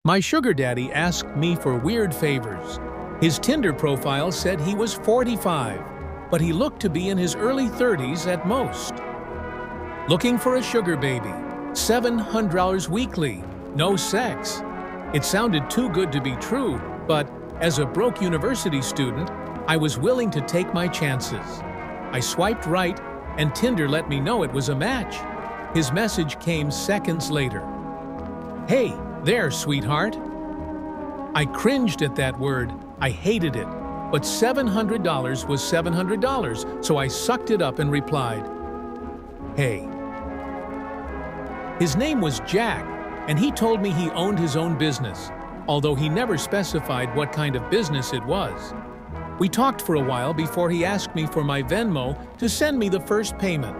My sugar daddy asked me for weird favors. His Tinder profile said he was 45, but he looked to be in his early 30s at most. Looking for a sugar baby, $700 weekly, no sex. It sounded too good to be true, but as a broke university student, I was willing to take my chances. I swiped right, and Tinder let me know it was a match. His message came seconds later. "Hey, there, sweetheart." I cringed at that word. I hated it. But $700 was $700, so I sucked it up and replied, "Hey." His name was Jack, and he told me he owned his own business, although he never specified what kind of business it was. We talked for a while before he asked me for my Venmo to send me the first payment.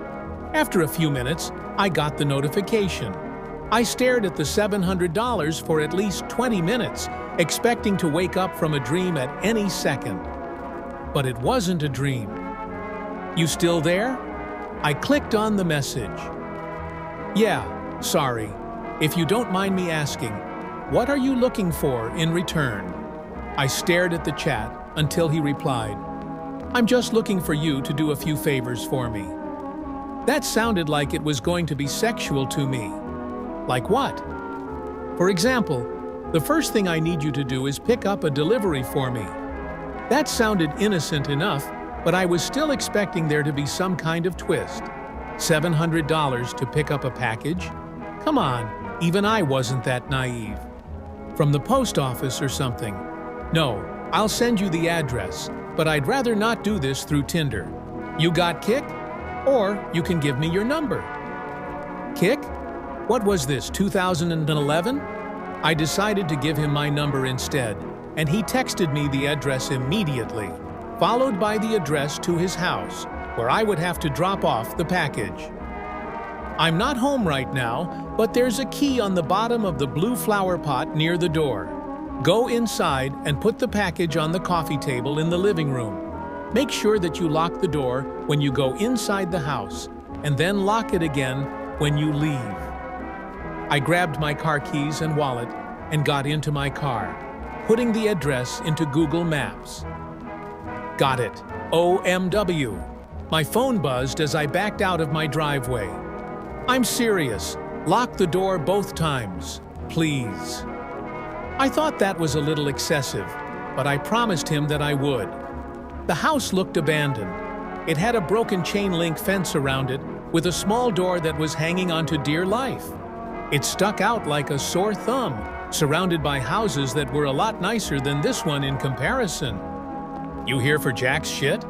After a few minutes, I got the notification. I stared at the $700 for at least 20 minutes, expecting to wake up from a dream at any second. But it wasn't a dream. "You still there?" I clicked on the message. "Yeah, sorry. If you don't mind me asking, what are you looking for in return?" I stared at the chat until he replied, "I'm just looking for you to do a few favors for me." That sounded like it was going to be sexual to me. Like what? For example, "The first thing I need you to do is pick up a delivery for me." That sounded innocent enough, but I was still expecting there to be some kind of twist. $700 to pick up a package? Come on, even I wasn't that naive. From the post office or something? No, I'll send you the address, but I'd rather not do this through Tinder. You got Kik? Or you can give me your number. Kik? What was this, 2011? I decided to give him my number instead, and he texted me the address immediately, followed by the address to his house, where I would have to drop off the package. I'm not home right now, but there's a key on the bottom of the blue flower pot near the door. Go inside and put the package on the coffee table in the living room. Make sure that you lock the door when you go inside the house, and then lock it again when you leave. I grabbed my car keys and wallet and got into my car, putting the address into Google Maps. Got it. OMW. My phone buzzed as I backed out of my driveway. I'm serious. Lock the door both times, please. I thought that was a little excessive, but I promised him that I would. The house looked abandoned. It had a broken chain-link fence around it with a small door that was hanging onto dear life. It stuck out like a sore thumb, surrounded by houses that were a lot nicer than this one in comparison. "You here for Jack's shit?"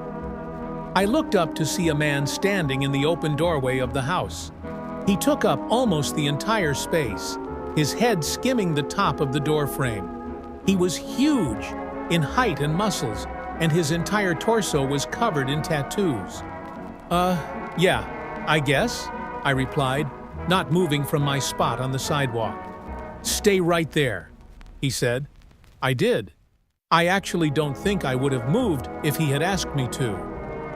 I looked up to see a man standing in the open doorway of the house. He took up almost the entire space, his head skimming the top of the door frame. He was huge in height and muscles, and his entire torso was covered in tattoos. Yeah, I guess," I replied, not moving from my spot on the sidewalk. "Stay right there," he said. I did. I actually don't think I would have moved if he had asked me to.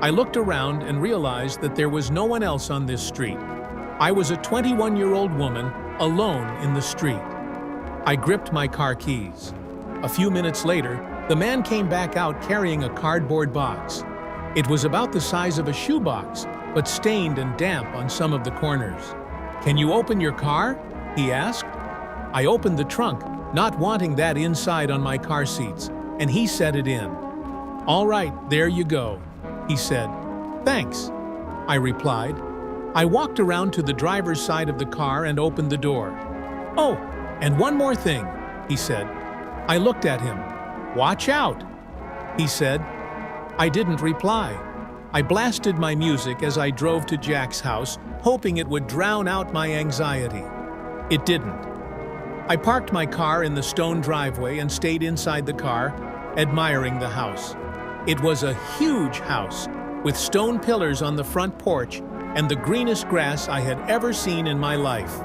I looked around and realized that there was no one else on this street. I was a 21-year-old woman, alone in the street. I gripped my car keys. A few minutes later, the man came back out carrying a cardboard box. It was about the size of a shoebox, but stained and damp on some of the corners. "Can you open your car?" he asked. I opened the trunk, not wanting that inside on my car seats, and he set it in. "All right, there you go," he said. "Thanks," I replied. I walked around to the driver's side of the car and opened the door. "Oh, and one more thing," he said. I looked at him. "Watch out," he said. I didn't reply. I blasted my music as I drove to Jack's house, hoping it would drown out my anxiety. It didn't. I parked my car in the stone driveway and stayed inside the car, admiring the house. It was a huge house, with stone pillars on the front porch and the greenest grass I had ever seen in my life.